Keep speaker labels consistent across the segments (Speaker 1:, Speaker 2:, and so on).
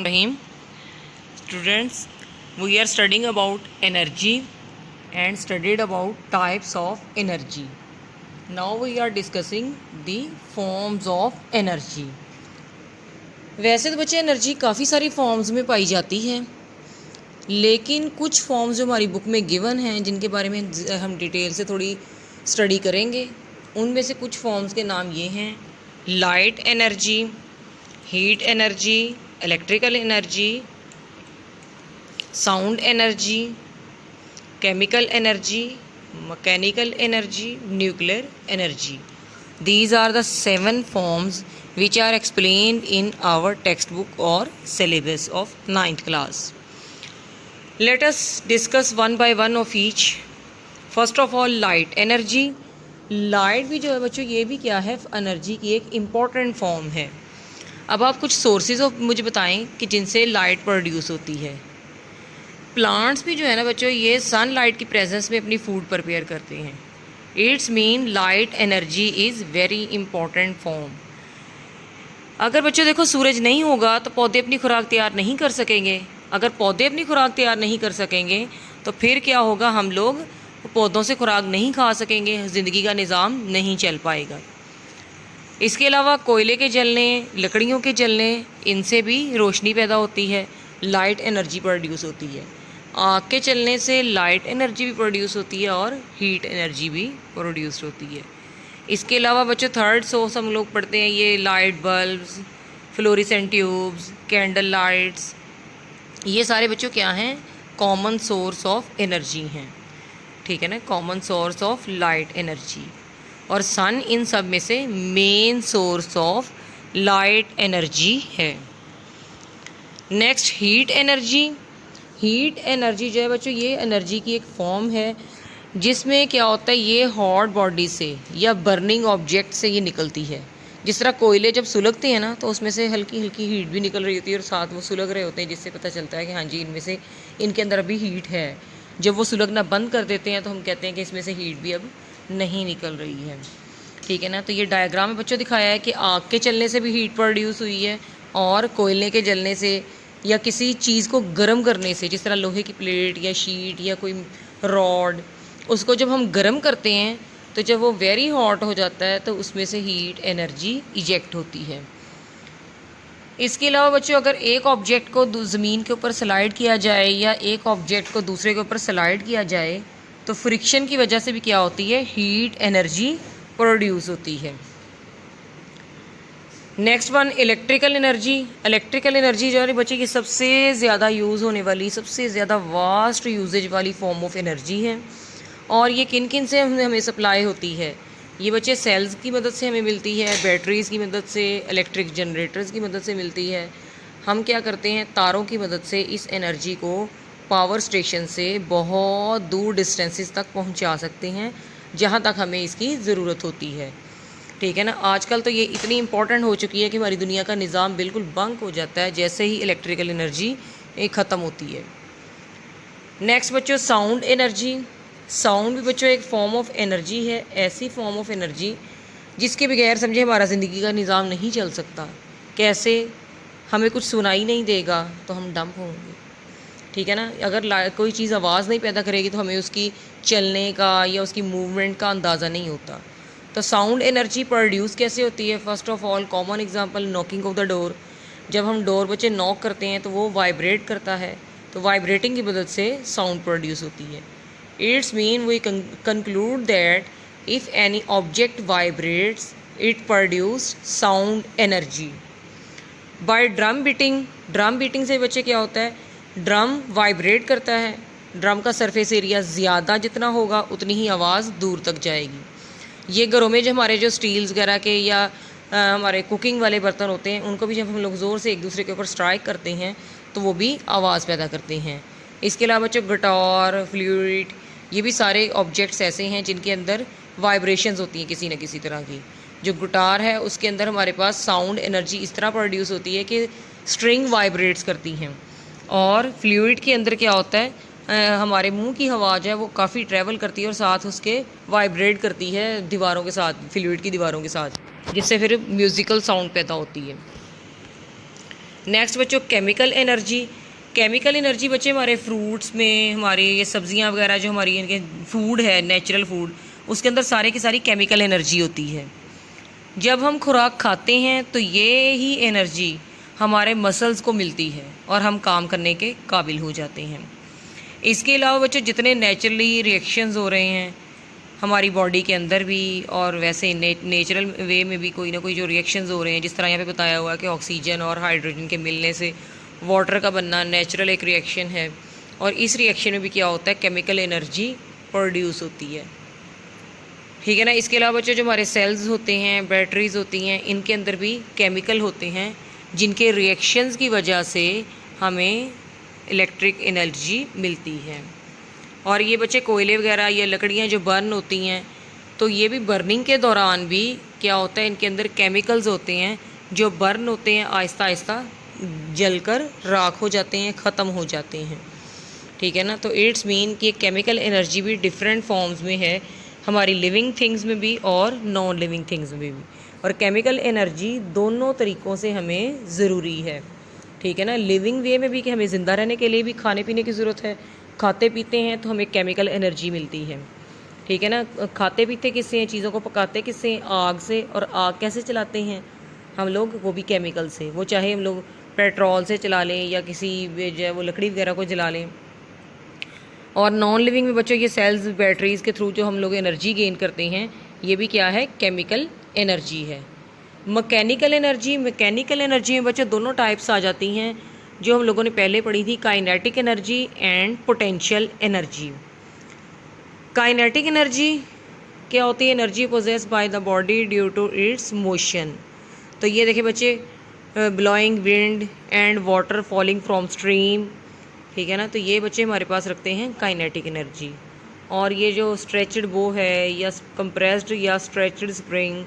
Speaker 1: Rahim. Students, we are studying about energy and studied about types of energy. Now we are discussing the forms of energy. वैसे तो बच्चे energy काफ़ी सारी forms में पाई जाती है, लेकिन कुछ फॉर्म्स जो हमारी बुक में गिवन हैं जिनके बारे में हम डिटेल से थोड़ी स्टडी करेंगे, उनमें से कुछ फॉर्म्स के नाम ये हैं: light energy, heat energy, electrical energy, sound energy, chemical energy, mechanical energy, nuclear energy. These are the 7 forms which are explained in our textbook or syllabus of 9th class. Let us discuss one by one of each. First of all, light energy. Light भी जो है बच्चों, ये भी क्या है, energy की एक इम्पॉर्टेंट फॉर्म है. अब आप कुछ सोर्सेज ऑफ मुझे बताएं कि जिनसे लाइट प्रोड्यूस होती है. प्लांट्स भी जो है ना बच्चों, ये सनलाइट की प्रेजेंस में अपनी फूड प्रिपेयर करते हैं. It's mean light energy is very important form. अगर बच्चों देखो, सूरज नहीं होगा तो पौधे अपनी खुराक तैयार नहीं कर सकेंगे. अगर पौधे अपनी खुराक तैयार नहीं कर सकेंगे तो फिर क्या होगा, हम लोग पौधों से खुराक नहीं खा सकेंगे, ज़िंदगी का निज़ाम नहीं चल पाएगा. इसके अलावा कोयले के जलने, लकड़ियों के जलने, इनसे भी रोशनी पैदा होती है, लाइट एनर्जी प्रोड्यूस होती है. आग के चलने से लाइट एनर्जी भी प्रोड्यूस होती है और हीट एनर्जी भी प्रोड्यूस होती है. इसके अलावा बच्चों थर्ड सोर्स हम लोग पढ़ते हैं, ये light bulbs, fluorescent tubes, candle lights, ये सारे बच्चों क्या हैं, कॉमन सोर्स ऑफ एनर्जी हैं. ठीक है ना, common source of light energy. और सन इन सब में से main source of light energy है. Next, heat energy. Heat energy जो है बच्चों, ये एनर्जी की एक फॉर्म है जिसमें क्या होता है, ये हॉट बॉडी से या बर्निंग ऑब्जेक्ट से ये निकलती है. जिस तरह कोयले जब सुलगते हैं ना, तो उसमें से हल्की हल्की हीट भी निकल रही होती है और साथ वो सुलग रहे होते हैं, जिससे पता चलता है कि हाँ जी, इनमें से इनके अंदर अभी हीट है. जब वो सुलगना बंद कर देते हैं तो हम कहते हैं कि इसमें से हीट भी अब नहीं निकल रही है. ठीक है ना. तो ये डायग्राम में बच्चों दिखाया है कि आग के चलने से भी हीट प्रोड्यूस हुई है और कोयले के जलने से या किसी चीज़ को गर्म करने से, जिस तरह लोहे की प्लेट या शीट या कोई रॉड, उसको जब हम गर्म करते हैं तो जब वो वेरी हॉट हो जाता है तो उसमें से हीट एनर्जी इजेक्ट होती है. इसके अलावा बच्चों, अगर एक ऑब्जेक्ट को ज़मीन के ऊपर स्लाइड किया जाए या एक ऑब्जेक्ट को दूसरे के ऊपर स्लाइड किया जाए तो फ्रिक्शन की वजह से भी क्या होती है, हीट एनर्जी प्रोड्यूस होती है. Next one, electrical energy. Electrical energy जो है बच्चे की सबसे ज़्यादा यूज़ होने वाली, सबसे ज़्यादा वास्ट यूजेज वाली फॉर्म ऑफ एनर्जी है. और ये किन किन से हमें सप्लाई होती है, ये बच्चे सेल्स की मदद से हमें मिलती है, बैटरीज़ की मदद से, इलेक्ट्रिक जनरेटर्स की मदद से मिलती है. हम क्या करते हैं, तारों की मदद से इस एनर्जी को पावर स्टेशन से बहुत दूर डिस्टेंसेस तक पहुंचा सकते हैं, जहां तक हमें इसकी ज़रूरत होती है. ठीक है ना. आजकल तो ये इतनी इंपॉर्टेंट हो चुकी है कि हमारी दुनिया का निज़ाम बिल्कुल बंक हो जाता है जैसे ही इलेक्ट्रिकल एनर्जी ख़त्म होती है. नेक्स्ट बच्चों, साउंड एनर्जी. साउंड भी बच्चों एक फॉर्म ऑफ एनर्जी है, ऐसी फॉर्म ऑफ एनर्जी जिसके बगैर समझे हमारा ज़िंदगी का निज़ाम नहीं चल सकता. कैसे, हमें कुछ सुनाई नहीं देगा तो हम डंप होंगे. ठीक है ना. अगर कोई चीज़ आवाज़ नहीं पैदा करेगी तो हमें उसकी चलने का या उसकी मूवमेंट का अंदाज़ा नहीं होता. तो साउंड एनर्जी प्रोड्यूस कैसे होती है, first of all common example, knocking of the door. जब हम डोर बच्चे नॉक करते हैं तो वो वाइब्रेट करता है, तो वाइब्रेटिंग की मदद से साउंड प्रोड्यूस होती है. It's mean we conclude that if any object vibrates it produce sound energy. By drum beating. Drum beating से बच्चे क्या होता है, ड्रम वाइब्रेट करता है. ड्रम का सरफेस एरिया ज़्यादा जितना होगा उतनी ही आवाज़ दूर तक जाएगी. ये घरों में जो हमारे जो स्टील्स वगैरह के या हमारे कुकिंग वाले बर्तन होते हैं, उनको भी जब हम लोग ज़ोर से एक दूसरे के ऊपर स्ट्राइक करते हैं तो वो भी आवाज़ पैदा करते हैं. इसके अलावा जो गिटार, फ्लूट, ये भी सारे ऑब्जेक्ट्स ऐसे हैं जिनके अंदर वाइब्रेशंस होती हैं किसी न किसी तरह की. जो गिटार है उसके अंदर हमारे पास साउंड एनर्जी इस तरह प्रोड्यूस होती है कि स्ट्रिंग वाइब्रेट्स करती हैं. और फ्लूट के अंदर क्या होता है, हमारे मुंह की हवा जो है वो काफ़ी ट्रैवल करती है और साथ उसके वाइब्रेट करती है दीवारों के साथ, फ्लूइड की दीवारों के साथ, जिससे फिर म्यूज़िकल साउंड पैदा होती है. नेक्स्ट बच्चों केमिकल एनर्जी। केमिकल एनर्जी बच्चे हमारे फ्रूट्स में, हमारे ये सब्जियां वगैरह जो हमारी इनके फूड है, नेचुरल फूड, उसके अंदर सारे की सारी केमिकल एनर्जी होती है। जब हम खुराक खाते हैं तो ये ही एनर्जी हमारे मसल्स को मिलती है और हम काम करने के काबिल हो जाते हैं। इसके अलावा बच्चों जितने नेचुरली रिएक्शंस हो रहे हैं हमारी बॉडी के अंदर भी, और वैसे नेचुरल वे में भी कोई ना कोई जो रिएक्शंस हो रहे हैं, जिस तरह यहाँ पे बताया हुआ है कि ऑक्सीजन और हाइड्रोजन के मिलने से वाटर का बनना नेचुरल एक रिएक्शन है, और इस रिएक्शन में भी क्या होता है, केमिकल एनर्जी प्रोड्यूस होती है। ठीक है ना। इसके अलावा बच्चों जो हमारे सेल्स होते हैं, बैटरीज होती हैं, इनके अंदर भी केमिकल होते हैं जिनके रिएक्शंस की वजह से हमें इलेक्ट्रिक एनर्जी मिलती है। और ये बच्चे कोयले वगैरह या लकड़ियाँ जो बर्न होती हैं, तो ये भी बर्निंग के दौरान भी क्या होता है, इनके अंदर केमिकल्स होते हैं जो बर्न होते हैं, आहिस्ता आहिस्ता जलकर राख हो जाते हैं, ख़त्म हो जाते हैं। ठीक है ना। तो इट्स मीन कि केमिकल एनर्जी भी डिफरेंट फॉर्म्स में है, हमारी लिविंग थिंग्स में भी और नॉन लिविंग थिंग्स में भी, और केमिकल एनर्जी दोनों तरीक़ों से हमें ज़रूरी है। ठीक है ना। लिविंग वे में भी कि हमें ज़िंदा रहने के लिए भी खाने पीने की ज़रूरत है, खाते पीते हैं तो हमें केमिकल एनर्जी मिलती है। ठीक है ना। खाते पीते किससे हैं, चीज़ों को पकाते किससे, आग से, और आग कैसे चलाते हैं हम लोग, वो भी केमिकल से। वो चाहे हम लोग पेट्रोल से चला लें या किसी जो है वो लकड़ी वगैरह को जला लें। और नॉन लिविंग में बच्चों ये सेल्स, बैटरीज़ के थ्रू जो हम लोग एनर्जी गेन करते हैं, ये भी क्या है, केमिकल एनर्जी है। Mechanical energy. मैकेनिकल एनर्जी में बच्चों दोनों टाइप्स आ जाती हैं जो हम लोगों ने पहले पढ़ी थी, kinetic energy and potential energy. Kinetic energy क्या होती है, energy possess by the body due to its motion. तो ये देखिए बच्चे, blowing wind and water falling from stream. ठीक है ना। तो ये बच्चे हमारे पास रखते हैं काइनेटिक एनर्जी। और ये जो स्ट्रेचड बो है, या कंप्रेस्ड या स्ट्रेचड स्प्रिंग,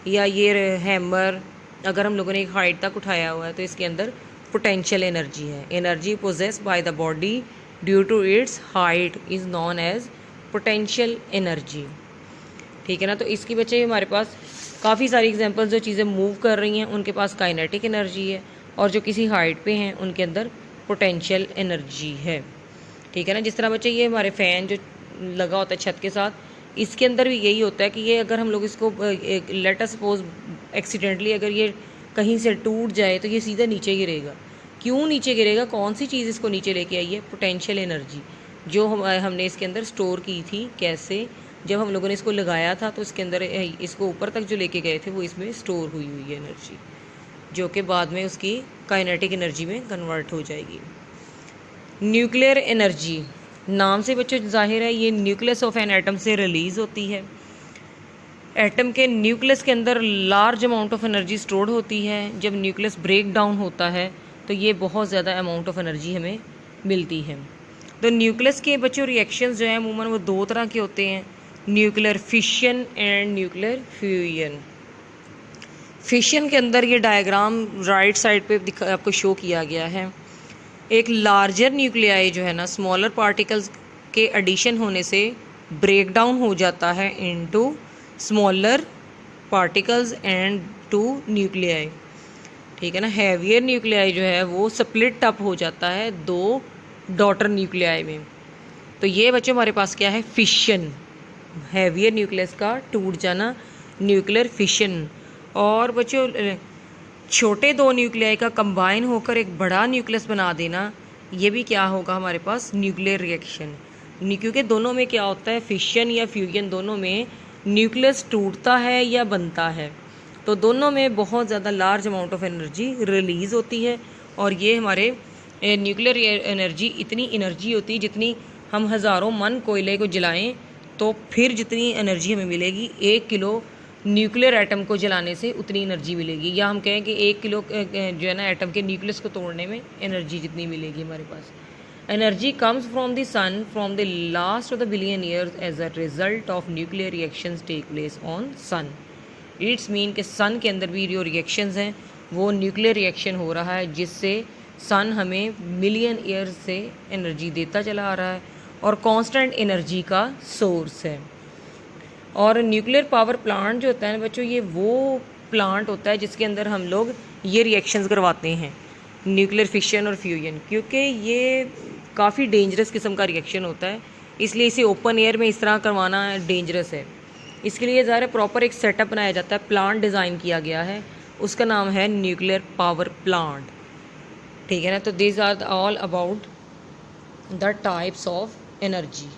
Speaker 1: या ये हैमर, अगर हम लोगों ने एक हाइट तक उठाया हुआ है तो इसके अंदर पोटेंशियल एनर्जी है। Energy possessed by the body due to its height is known as potential energy. ठीक है ना। तो इसकी बच्चे हमारे पास काफ़ी सारी एग्जांपल्स, जो चीज़ें मूव कर रही हैं उनके पास काइनेटिक एनर्जी है, और जो किसी हाइट पे हैं उनके अंदर पोटेंशियल एनर्जी है। ठीक है ना। जिस तरह बच्चे ये हमारे फ़ैन जो लगा होता है छत के साथ, इसके अंदर भी यही होता है कि ये अगर हम लोग इसको लेट अस सपोज एक्सीडेंटली अगर ये कहीं से टूट जाए तो ये सीधा नीचे गिरेगा। क्यों नीचे गिरेगा, कौन सी चीज़ इसको नीचे लेके आई है, पोटेंशियल एनर्जी जो हमने इसके अंदर स्टोर की थी। कैसे, जब हम लोगों ने इसको लगाया था तो इसके अंदर इसको ऊपर तक जो लेके गए थे वो इसमें स्टोर हुई हुई है एनर्जी, जो कि बाद में उसकी काइनेटिक एनर्जी में कन्वर्ट हो जाएगी। न्यूक्लियर एनर्जी, नाम से बच्चों जाहिर है ये न्यूक्लियस ऑफ एन एटम से रिलीज़ होती है। एटम के न्यूक्लियस के अंदर large amount of energy stored होती है। जब न्यूक्लियस ब्रेक डाउन होता है तो ये बहुत ज़्यादा अमाउंट ऑफ एनर्जी हमें मिलती है। तो न्यूक्लियस के बच्चों रिएक्शंस जो हैं अमूमन वो दो तरह के होते हैं, nuclear fission and nuclear fusion. Fission के अंदर ये डायग्राम राइट साइड पे आपको शो किया गया है। एक लार्जर न्यूक्लियाई जो है ना, स्मॉलर पार्टिकल्स के एडिशन होने से ब्रेक डाउन हो जाता है into smaller particles and two nuclei. ठीक है ना। हैवियर न्यूक्लियाई जो है वो स्प्लिट अप हो जाता है दो डॉटर न्यूक्लियाई में। तो ये बच्चों हमारे पास क्या है, फिशन, हैवियर न्यूक्लियस का टूट जाना, न्यूक्लियर फिशन। और बच्चों छोटे दो न्यूक्लियाई का कंबाइन होकर एक बड़ा न्यूक्लियस बना देना, ये भी क्या होगा हमारे पास, न्यूक्लियर रिएक्शन। क्योंकि दोनों में क्या होता है, फिशन या फ्यूजन, दोनों में न्यूक्लियस टूटता है या बनता है, तो दोनों में बहुत ज़्यादा large amount of energy release होती है। और ये हमारे न्यूक्लियर एनर्जी इतनी एनर्जी होती है जितनी हम हज़ारों मन कोयले को जलाएं तो फिर जितनी एनर्जी हमें मिलेगी, 1 किलो न्यूक्लियर एटम को जलाने से उतनी एनर्जी मिलेगी। या हम कहें कि 1 किलो जो है ना एटम के न्यूक्लियस को तोड़ने में एनर्जी जितनी मिलेगी हमारे पास। Energy comes from the sun from the last of the billion years as a result of nuclear reactions take place on sun. It's mean के सन के अंदर भी जो रिएक्शंस हैं वो न्यूक्लियर रिएक्शन हो रहा है, जिससे सन हमें मिलियन ईयर्स से एनर्जी देता चला आ रहा है और कांस्टेंट एनर्जी का सोर्स है। और न्यूक्लियर पावर प्लांट जो होता है बच्चों, ये वो प्लांट होता है जिसके अंदर हम लोग ये रिएक्शंस करवाते हैं। न्यूक्लियर फिशन और फ्यूजन, क्योंकि ये काफ़ी डेंजरस किस्म का रिएक्शन होता है, इसलिए इसे ओपन एयर में इस तरह करवाना डेंजरस है। इसके लिए ज़रा प्रॉपर एक सेटअप बनाया जाता है, प्लांट डिज़ाइन किया गया है, उसका नाम है न्यूक्लियर पावर प्लांट। ठीक है ना। तो this are all about the types of energy.